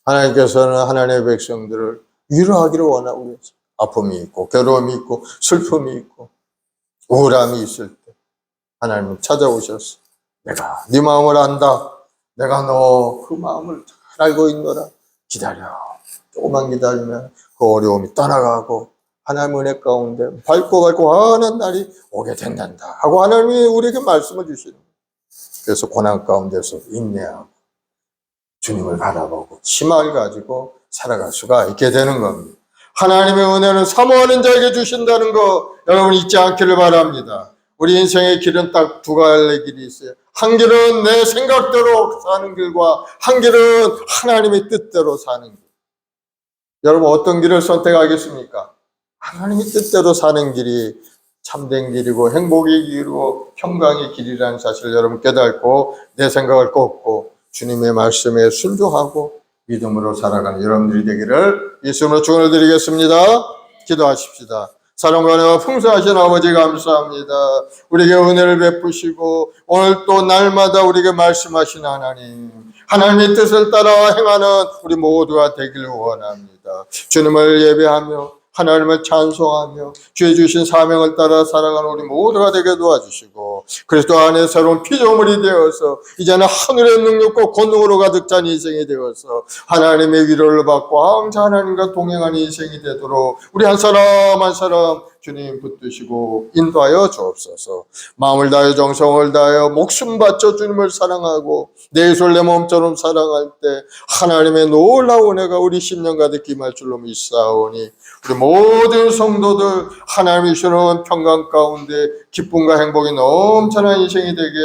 하나님께서는 하나님의 백성들을 위로하기를 원하고 계세요. 아픔이 있고 괴로움이 있고 슬픔이 있고 우울함이 있을 때 하나님은 찾아오셔서 내가 네 마음을 안다. 내가 너 그 마음을 잘 알고 있노라. 기다려. 조금만 기다리면 그 어려움이 떠나가고 하나님의 은혜 가운데 밝고 환한 날이 오게 된단다 하고 하나님이 우리에게 말씀을 주시는 거예요. 그래서 고난 가운데서 인내하고 주님을 바라보고 희망을 가지고 살아갈 수가 있게 되는 겁니다. 하나님의 은혜는 사모하는 자에게 주신다는 거 여러분 잊지 않기를 바랍니다. 우리 인생의 길은 딱 두 갈래 길이 있어요. 한 길은 내 생각대로 사는 길과 한 길은 하나님의 뜻대로 사는 길. 여러분 어떤 길을 선택하겠습니까? 하나님의 뜻대로 사는 길이 참된 길이고 행복의 길이고 평강의 길이라는 사실을 여러분 깨닫고 내 생각을 꺾고 주님의 말씀에 순종하고 믿음으로 살아가는 여러분들이 되기를 예수님으로 축원을 드리겠습니다. 기도하십시다. 사랑과 은혜와 풍성하신 아버지 감사합니다. 우리에게 은혜를 베푸시고 오늘 또 날마다 우리에게 말씀하신 하나님, 하나님의 뜻을 따라 행하는 우리 모두가 되기를 원합니다. 주님을 예배하며 하나님을 찬송하며 주의 주신 사명을 따라 살아가는 우리 모두가 되게 도와주시고 그리스도 안에 새로운 피조물이 되어서 이제는 하늘의 능력과 권능으로 가득 찬 인생이 되어서 하나님의 위로를 받고 항상 하나님과 동행하는 인생이 되도록 우리 한 사람 한 사람 주님 붙드시고 인도하여 주옵소서. 마음을 다하여 정성을 다하여 목숨 바쳐 주님을 사랑하고 내 손 내 몸처럼 사랑할 때 하나님의 놀라운 은혜가 우리 심령 가득 임할 줄로 믿사오니 우리 모든 성도들 하나님이 주시는 평강 가운데 기쁨과 행복이 넘쳐난 인생이 되게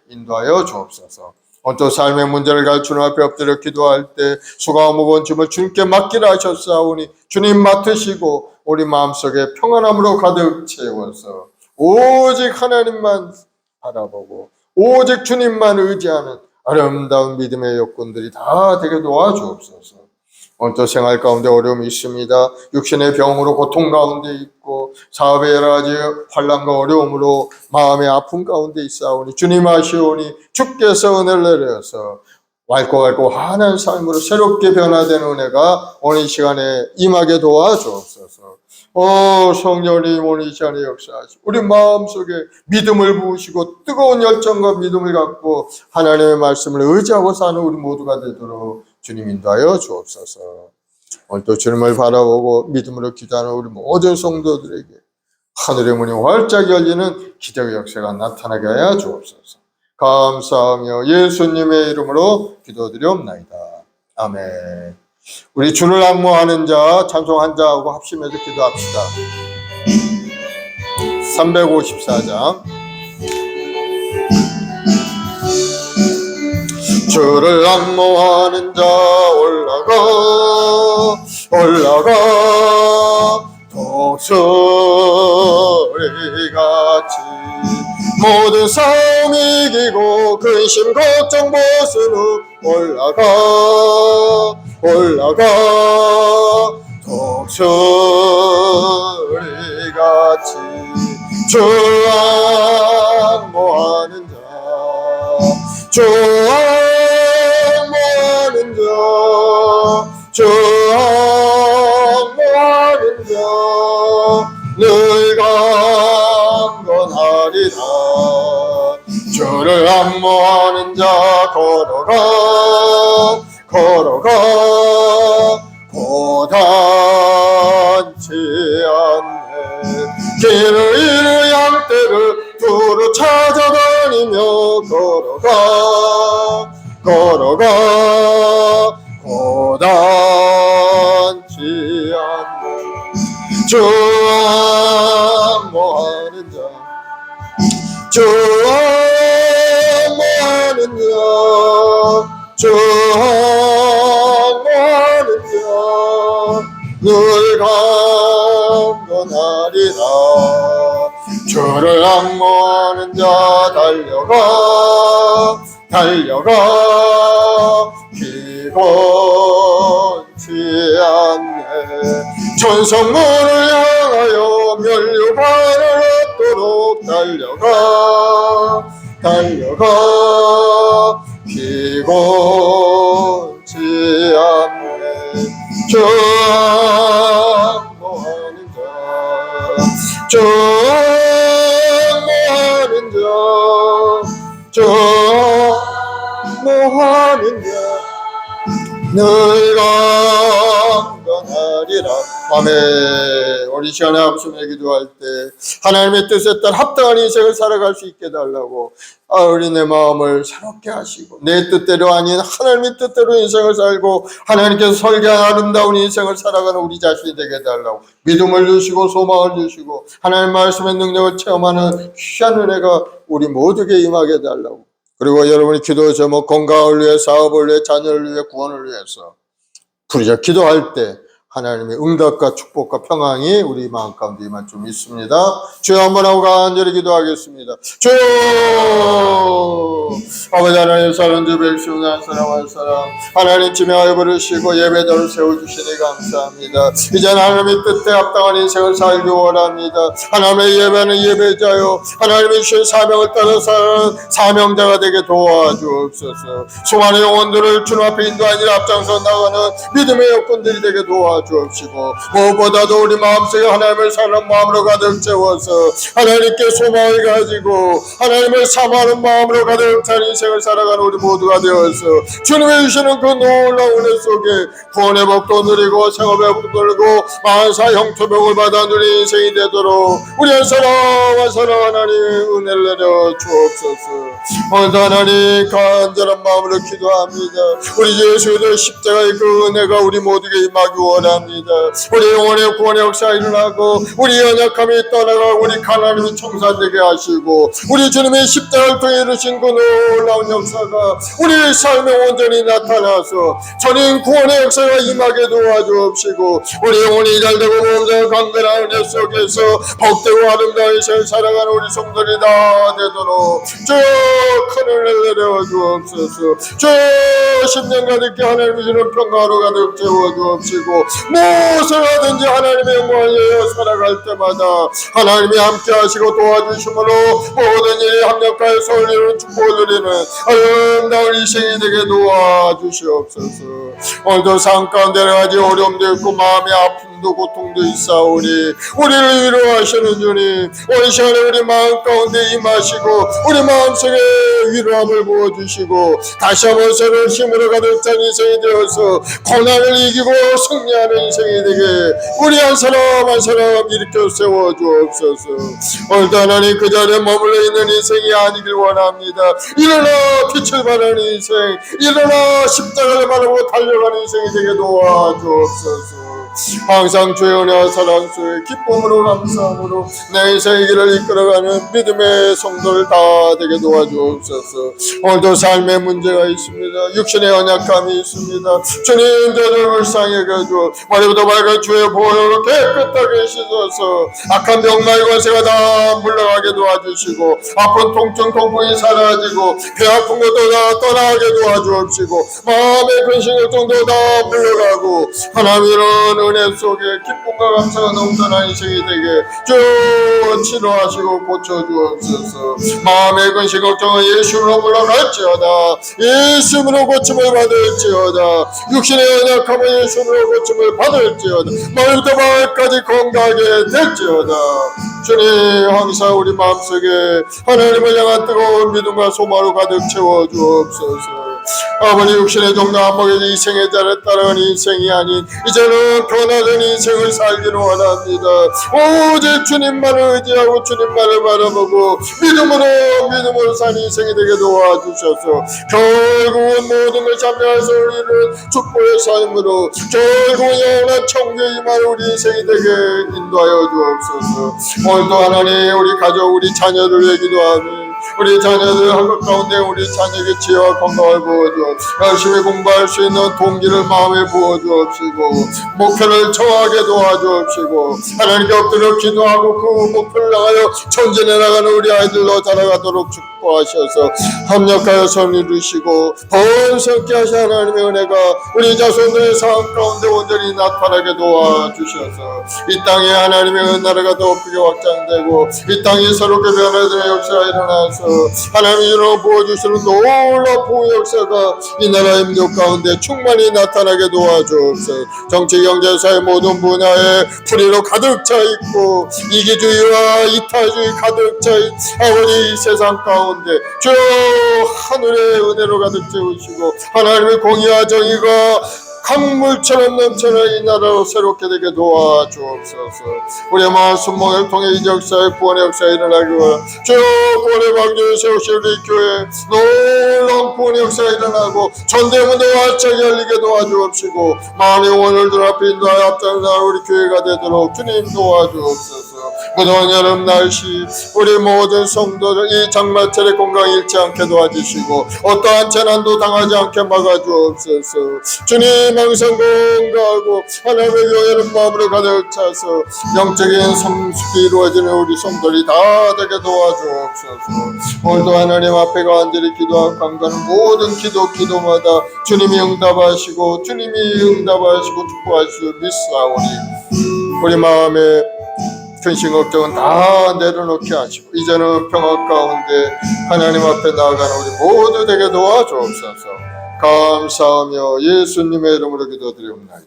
인도하여 주옵소서. 어떤 삶의 문제를 가르치는 앞에 엎드려 기도할 때 수고와 무거운 짐을 주님께 맡기라 하셨사오니 주님 맡으시고 우리 마음속에 평안함으로 가득 채워서 오직 하나님만 바라보고 오직 주님만 의지하는 아름다운 믿음의 여건들이 다 되게 도와주옵소서. 오늘도 생활 가운데 어려움이 있습니다. 육신의 병으로 고통 가운데 있고 사업의 여러 가지 환난과 어려움으로 마음의 아픔 가운데 있사오니 주님 아시오니 주께서 은혜를 내려서 맑고 환한 삶으로 새롭게 변화되는 은혜가 오늘 이 시간에 임하게 도와주옵소서. 성령님 오늘 이 시간에 역사하시고 우리 마음속에 믿음을 부으시고 뜨거운 열정과 믿음을 갖고 하나님의 말씀을 의지하고 사는 우리 모두가 되도록 주님 인도하여 주옵소서. 오늘 또 주님을 바라보고 믿음으로 기도하는 우리 모든 성도들에게 하늘의 문이 활짝 열리는 기적의 역사가 나타나게 하여 주옵소서. 감사하며 예수님의 이름으로 기도드리옵나이다. 아멘. 우리 주를 앙모하는 자, 찬송한 자하고 합심해서 기도합시다. 354장. 주를 앙모하는 자 올라가 독수리같이 모든 싸움 이기고 근심 걱정 벗은 후 올라가 독수리같이 주 앙모하는 자 주 앙모하는 자 늘 강건하리라. 주를 앙모하는 자 걸어가 고단치 않네. 길을 잃은 양떼를 두루 찾아다니며 걸어가 고단치 않네. 주목하는 자 주목하는 자 주목하는 자 늘 강건하리라. 주를 악모하는 자 달려가 피곤치 않네. 천성문을 향하여 면류관을 얻도록 달려가 피곤치 않네. 주목하는 자 주목하는 자 늘 강건하리라. 아멘. 우리 시간에 합심에 기도할 때 하나님의 뜻에 따라 합당한 인생을 살아갈 수 있게 달라고 우리 내 마음을 새롭게 하시고 내 뜻대로 아닌 하나님의 뜻대로 인생을 살고 하나님께서 설계한 아름다운 인생을 살아가는 우리 자신이 되게 달라고 믿음을 주시고 소망을 주시고 하나님 말씀의 능력을 체험하는 귀한 은혜가 우리 모두에게 임하게 달라고. 그리고 여러분이 기도 제목 건강을 위해 사업을 위해 자녀를 위해 구원을 위해서 부르짖어 기도할 때 하나님의 응답과 축복과 평강이 우리 마음 가운데 임할 줄 믿습니다. 주여 한번 하고 간절히 기도하겠습니다. 주여 아버지 하나님 사랑 주 백성 한 사람 한 사람 하나님 지명하여 부르시고 예배자를 세워주시니 감사합니다. 이제는 하나님의 뜻에 합당한 인생을 살기 원합니다. 하나님의 예배는 예배자요 하나님의 주신 사명을 따라 사는 사명자가 되게 도와주옵소서. 수많은 영혼들을 주님 앞에 인도하니 앞장서 나가는 믿음의 여건들이 되게 도와주옵소서. 무엇보다도 우리 마음속에 하나님을 사는 마음으로 가득 채워서 하나님께 소망을 가지고 하나님을 사모하는 마음으로 가득 찬 인생을 살아가는 우리 모두가 되어서 주님이 주시는 그 놀라운 은혜 속에 구원의 복도 누리고 생업의 복도 누리고 만사 형통복을 받아 누리는 인생이 되도록 우리 한 사람 한 사람 하나님 은혜를 내려 주옵소서. 오늘도 하나님 간절한 마음으로 기도합니다. 우리 주 예수 그리스도의 십자가의 그 은혜가 우리 모두에게 임하기 원합니다. 우리 영혼의 구원의 역사가 일어나고 우리 연약함이 떠나가고 우리 가난함이 청산되게 하시고 우리 주님의 십자가를 통해 이루신 그 놀라운 역사가 우리 삶에 온전히 나타나서 전인 구원의 역사가 임하게 도와주옵시고 우리 영혼이 잘되고 몸도 강건한 은혜 속에서 복되고 아름다운 인생을 살아가는 우리 성도들이 다 되도록 주 큰 은혜를 내려주옵소서. 주 심령 가득히 하나님이 주는 평강으로 가득 채워주옵시고 무엇을 하든지 하나님의 영광을 위하여 살아갈 때마다 하나님이 함께 하시고 도와주심으로 모든 일이 합력하여 서울 이루는 축복을 누리는 아름다운 인생이 되게 도와주시옵소서. 오늘도 삶 가운데 여러 가지 어려움도 있고 마음의 아픔도 고통도 있사오니 우리를 위로하시는 주님 오늘 시간에 우리 마음 가운데 임하시고 우리 마음속에 위로함을 부어주시고 다시 한번 새로운 힘으로 가득 찬 인생이 되어서 고난을 이기고 승리하는 인생이 되게 우리 한 사람 한 사람 일으켜 세워주옵소서. 오늘도 하나님 그 자리에 머물러 있는 인생이 아니길 원합니다. 일어나 빛을 발하는 인생 일어나 십자가를 바라고 달려가는 인생이 되게 도와주옵소서. 항상 주의 은혜와 사랑 주의 기쁨으로 감사함으로 내 인생의 길을 이끌어가는 믿음의 성도를 다 되게 도와주옵소서. 오늘도 삶의 문제가 있습니다. 육신의 연약함이 있습니다. 주님 저를 불쌍히 여겨주 머리부터 발끝 주의 보혈로 깨끗하게 씻어서 악한 병마의 권세가 다 물러가게 도와주시고 아픈 통증 통풍이 사라지고 배 아픈 것도 다 떠나게 도와주옵시고 마음의 근심 걱정도 다 물러가고 하나님 이런 은혜 속에 기쁨과 감사가 넘쳐나는 인생이 되게 쭉 치료하시고 고쳐주옵소서. 마음의 근심 걱정은 예수로 물러갈지어다. 예수로 고침을 받을지어다. 육신의 연약함은 예수로 고침을 받을지어다. 머리부터 발까지 건강하게 될지어다. 주님 항상 우리 마음속에 하나님을 향한 뜨거운 믿음과 소망으로 가득 채워주옵소서. 아버지 육신의 종도 안 먹여서 이 생에 따라가는 인생이 아닌 이제는 변화된 인생을 살기로 원합니다. 오직 주님만을 의지하고 주님만을 바라보고 믿음으로 사는 인생이 되게 도와주셔서 결국은 모든 걸 참여해서 우리는 축복의 삶으로 결국은 영원한 천국의 임하는 우리 인생이 되게 인도하여 주옵소서. 오늘도 하나님 우리 가족 우리 자녀를 위해 기도하며 우리 자녀들 학교 가운데 우리 자녀에게 지혜와 건강을 부어주옵시고 열심히 공부할 수 있는 동기를 마음에 부어주옵시고 목표를 정하게 도와주옵시고 하나님께 엎드려 기도하고 그 목표를 향하여 전진해 나가는 우리 아이들로 자라가도록 축복하셔서 합력하여 선 이루시고 번성케 하신 하나님의 은혜가 우리 자손들의 삶 가운데 온전히 나타나게 도와주셔서 이 땅에 하나님의 나라가 더 크게 확장되고 이 땅이 새롭게 변화되는 역사가 일어나서 하나님이 주로 부어주시는 놀라운 보호 역사가 이 나라의 민족 가운데 충만히 나타나게 도와주옵소서. 정치, 경제, 사회 모든 분야에 불의로 가득 차 있고 이기주의와 이타주의 가득 차 있는 아버지 이 세상 가운데 주여 하늘의 은혜로 가득 채우시고 하나님의 공의와 정의가 강물처럼 넘쳐나 이 나라로 새롭게 되게 도와주옵소서. 우리의 마음 순몽을 통해 이 역사의 구원의 역사가 일어나기 원합니다. 주여 구원의 방주를 세우시는 우리 교회 놀라운 구원의 역사가 일어나고 전대문도 활짝 열리게 도와주옵시고 마음의 원을 들 앞에 인도하여 앞장서는 우리 교회가 되도록 주님 도와주옵소서. 무더운 여름 날씨 우리 모든 성도들 이 장마철에 건강 잃지 않게 도와주시고 어떠한 재난도 당하지 않게 막아주옵소서. 주님 항상 건강하고 하나님의 교회는 마음으로 가득 차서 영적인 성숙이 이루어지는 우리 성도들이 다 되게 도와주옵소서. 오늘도 하나님 앞에 간절히 기도하고 간구하는 모든 기도마다 주님이 응답하시고 축복하시고 믿사오니 우리 마음에 근심 걱정은 다 내려놓게 하시고 이제는 평화 가운데 하나님 앞에 나아가는 우리 모두 되게 도와주옵소서. 감사하며 예수님의 이름으로 기도드리옵나이다.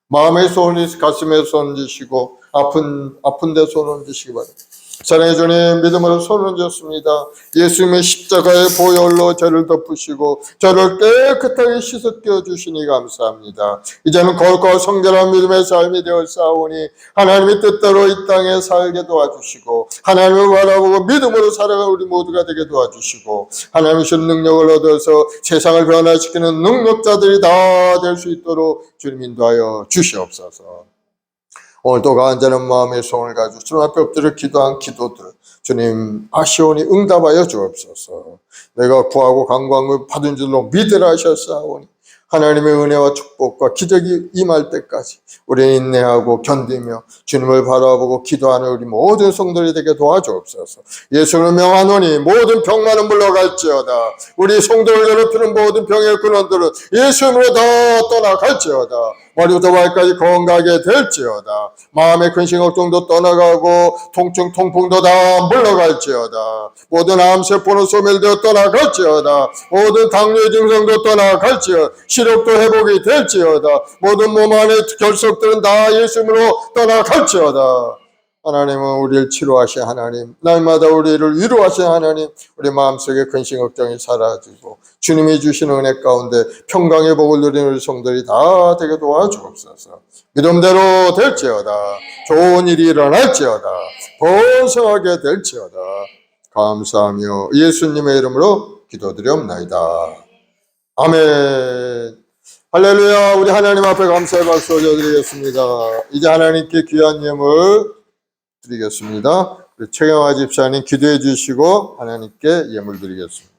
마음의 손이 가슴에 손 얹으시고 아픈 데 손 얹으시기 바랍니다. 사랑해 주님 믿음으로 손 얹었습니다. 예수님의 십자가의 보혈로 저를 덮으시고 저를 깨끗하게 씻어 깨어주시니 감사합니다. 이제는 거룩하고 성결한 믿음의 삶이 되었사오니 하나님의 뜻대로 이 땅에 살게 도와주시고 하나님을 바라보고 믿음으로 살아가는 우리 모두가 되게 도와주시고 하나님의 신 능력을 얻어서 세상을 변화시키는 능력자들이 다 될 수 있도록 주님 인도하여 주시옵소서. 오늘도 간절한 마음의 소원을 가지고 주님 앞에 엎드려 기도한 기도들 주님 아시오니 응답하여 주옵소서. 내가 구하고 간구한 걸 받은 줄로 믿으라 하셨사오니 하나님의 은혜와 축복과 기적이 임할 때까지 우리는 인내하고 견디며 주님을 바라보고 기도하는 우리 모든 성도들이 되게 도와주옵소서. 예수를 명하노니 모든 병만은 물러갈지어다. 우리 성도를 괴롭히는 모든 병의 근원들은 예수님으로 다 떠나갈지어다. 머리부터 발까지 건강하게 될지어다. 마음의 근심 걱정도 떠나가고 통증 통풍도 다 물러갈지어다. 모든 암세포는 소멸되어 떠나갈지어다. 모든 당뇨 증상도 떠나갈지어다. 시력도 회복이 될지어다. 모든 몸 안의 결석들은 다 예수님으로 떠나갈지어다. 하나님은 우리를 치료하신 하나님, 날마다 우리를 위로하신 하나님, 우리 마음속에 근심 걱정이 사라지고 주님이 주시는 은혜 가운데 평강의 복을 누리는 우리 성도들이 다 되게 도와주옵소서. 믿음대로 될지어다. 좋은 일이 일어날지어다. 번성하게 될지어다. 감사하며 예수님의 이름으로 기도드리옵나이다. 아멘. 할렐루야. 우리 하나님 앞에 감사의 박수 올려드리겠습니다. 이제 하나님께 귀한 예물 드리겠습니다. 우리 최경화 집사님 기도해 주시고 하나님께 예물 드리겠습니다.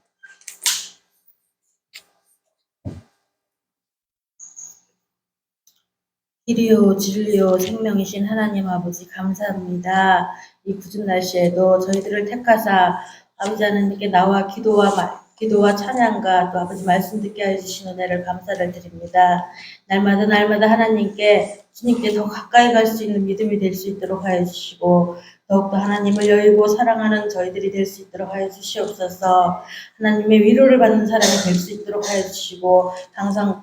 길이요 진리요 생명이신 하나님 아버지 감사합니다. 이 굳은 날씨에도 저희들을 택하사 아버지 하나님께 나와 기도와 찬양과 또 아버지 말씀 듣게 해주신 은혜를 감사를 드립니다. 날마다 하나님께 주님께 더 가까이 갈 수 있는 믿음이 될 수 있도록 하여 주시고 더욱더 하나님을 여의고 사랑하는 저희들이 될 수 있도록 하여 주시옵소서. 하나님의 위로를 받는 사람이 될 수 있도록 하여 주시고 항상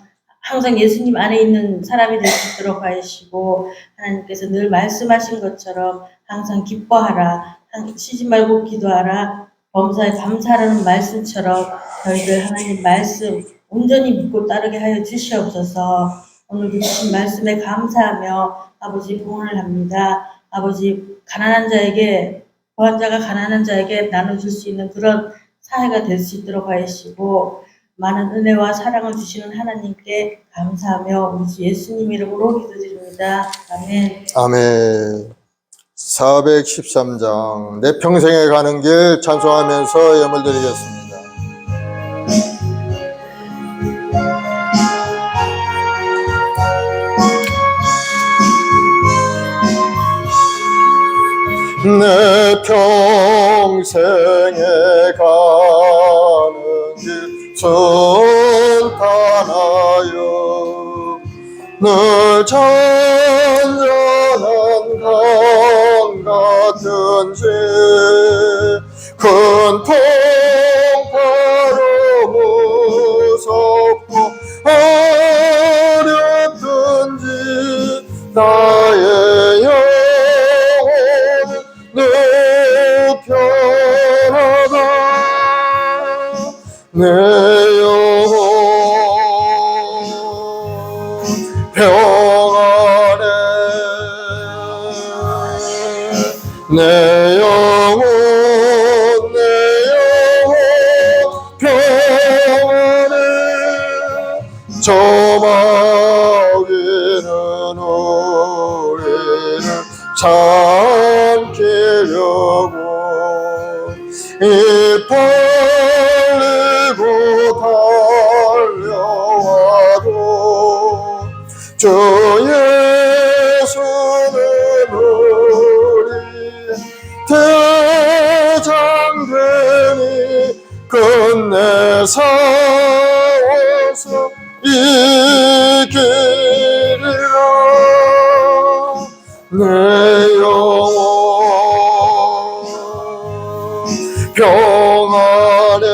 예수님 안에 있는 사람이 될 수 있도록 하여 주시고 하나님께서 늘 말씀하신 것처럼 항상 기뻐하라, 쉬지 말고 기도하라, 범사에 감사하라는 말씀처럼 저희들 하나님 말씀 온전히 믿고 따르게 하여 주시옵소서. 오늘도 주신 말씀에 감사하며 아버지 봉헌을 합니다. 아버지 가난한 자에게 부한 자가 가난한 자에게 나눠줄 수 있는 그런 사회가 될 수 있도록 하시고 많은 은혜와 사랑을 주시는 하나님께 감사하며 우리 주 예수님 이름으로 기도드립니다. 아멘. 아멘. 413장 내 평생에 가는 길 찬송하면서 예물 드리겠습니다. 내 평생에 가는 길 순탄하여 늘 잔잔한 강 같은지 큰 풍파로 무섭고 어렵든지 나의 영혼은 편하다 내 영혼 평안해 내 영혼 평안해 저 마귀는 우리를 삼키려고 입 벌리고 달려와도 주 예수는 우리 대장되니 끝내 싸워서 이기리라 내 영혼 평안해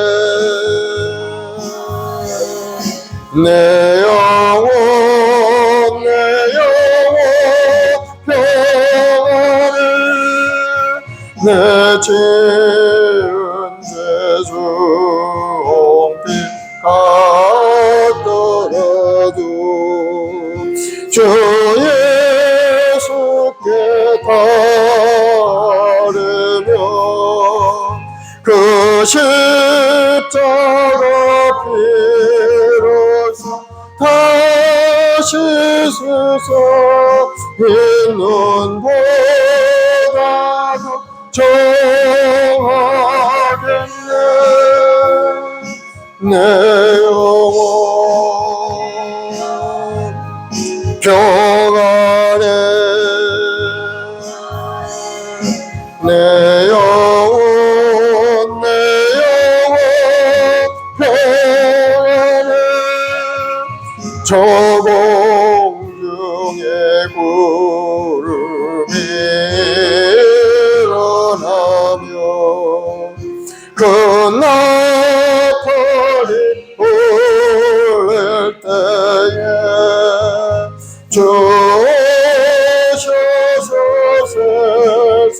내 영혼 평안해 내 지은 죄 종빛 같더라도 주 예수께 따르며 그 십자가 피로써 다시 서서 있는 보다도 정하겠네 내 영혼 평안해 내 영혼 평안해 저 공중에 구름이 일어나며 그 나팔이 울릴 때에 주 오셔서 세상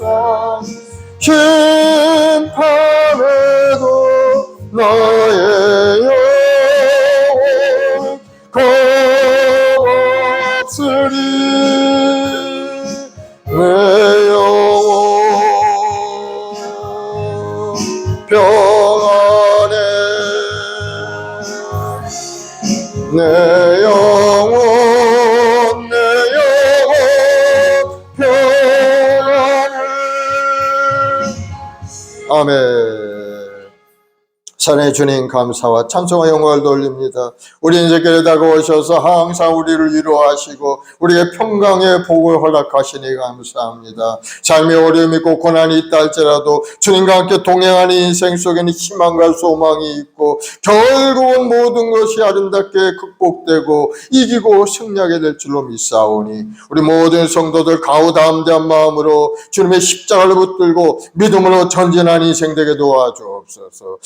심판에도 나의 영혼 겁없으리 내 영혼 평안해 내 영혼 평안해 아멘. 산의 주님 감사와 찬송과 영광을 돌립니다. 우리 인생길에 다가오셔서 항상 우리를 위로하시고 우리의 평강의 복을 허락하시니 감사합니다. 삶의 어려움이 있고 고난이 있다 할지라도 주님과 함께 동행하는 인생 속에는 희망과 소망이 있고 결국은 모든 것이 아름답게 극복되고 이기고 승리하게 될 줄로 믿사오니 우리 모든 성도들 가우담대한 마음으로 주님의 십자가를 붙들고 믿음으로 전진하는 인생 되게 도와주옵소서.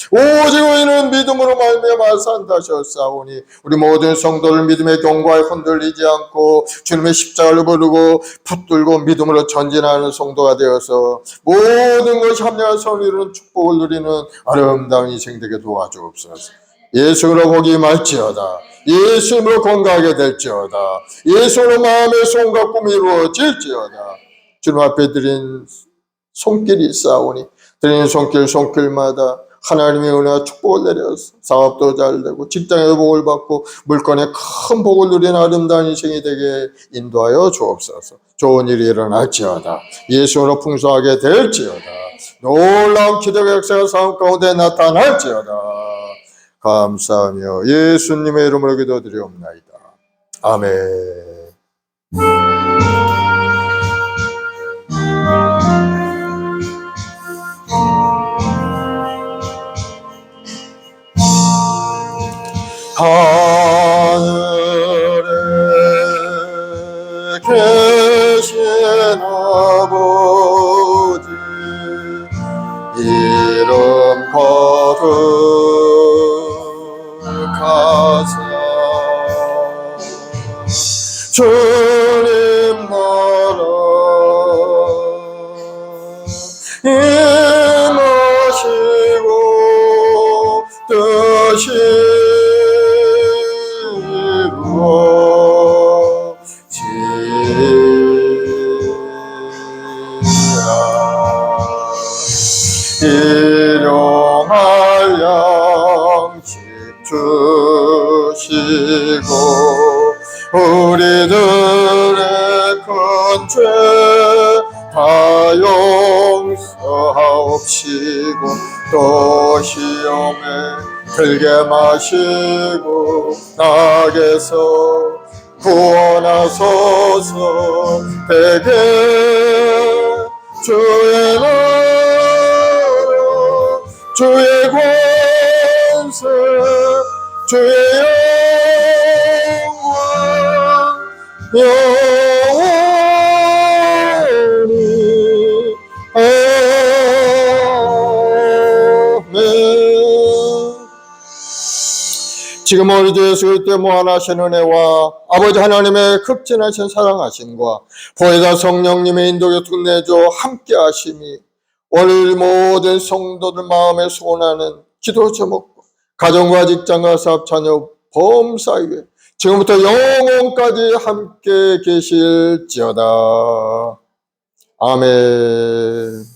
오직 우리는 믿음으로 말미암아 산다셨사오니 우리 모든 성도를 믿음의 경과에 흔들리지 않고 주님의 십자가를 부르고 붙들고 믿음으로 전진하는 성도가 되어서 모든 것이 합력한 선을 이루는 축복을 누리는 아름다운 인생 되게 도와주옵소서. 예수로 복이 말지어다. 예수로 건강하게 될지어다. 예수로 마음의 소원과 꿈이 이루어질지어다. 주님 앞에 드린 손길이 있사오니 드린 손길마다 하나님의 은혜와 축복을 내려서 사업도 잘 되고 직장에도 복을 받고 물건에 큰 복을 누리는 아름다운 인생이 되게 인도하여 주옵소서. 좋은 일이 일어날지어다. 예수로 풍성하게 될지어다. 놀라운 기적의 역사가 삶 가운데 나타날지어다. 감사하며 예수님의 이름으로 기도드리옵나이다. 아멘. 하늘에 계신 아버지 이름 거룩하사 주님 나라 임하시고 뜻이 일용할 양식 주시고 우리들의 큰 죄 다 용서하옵시고 또 시험에 들게 마시고 낙에서 구원하소서. 대개 주의 나라 주의 권세 주의 영원히 아멘. 지금 우리 주 예수 그리스도의 무한하신 은혜와 아버지 하나님의 극진하신 사랑하심과 보혜사 성령님의 인도교 특내조 함께 하심이 오늘 모든 성도들 마음에 소원하는 기도 제목과 가정과 직장과 사업 자녀 범사에게 지금부터 영원까지 함께 계실지어다. 아멘.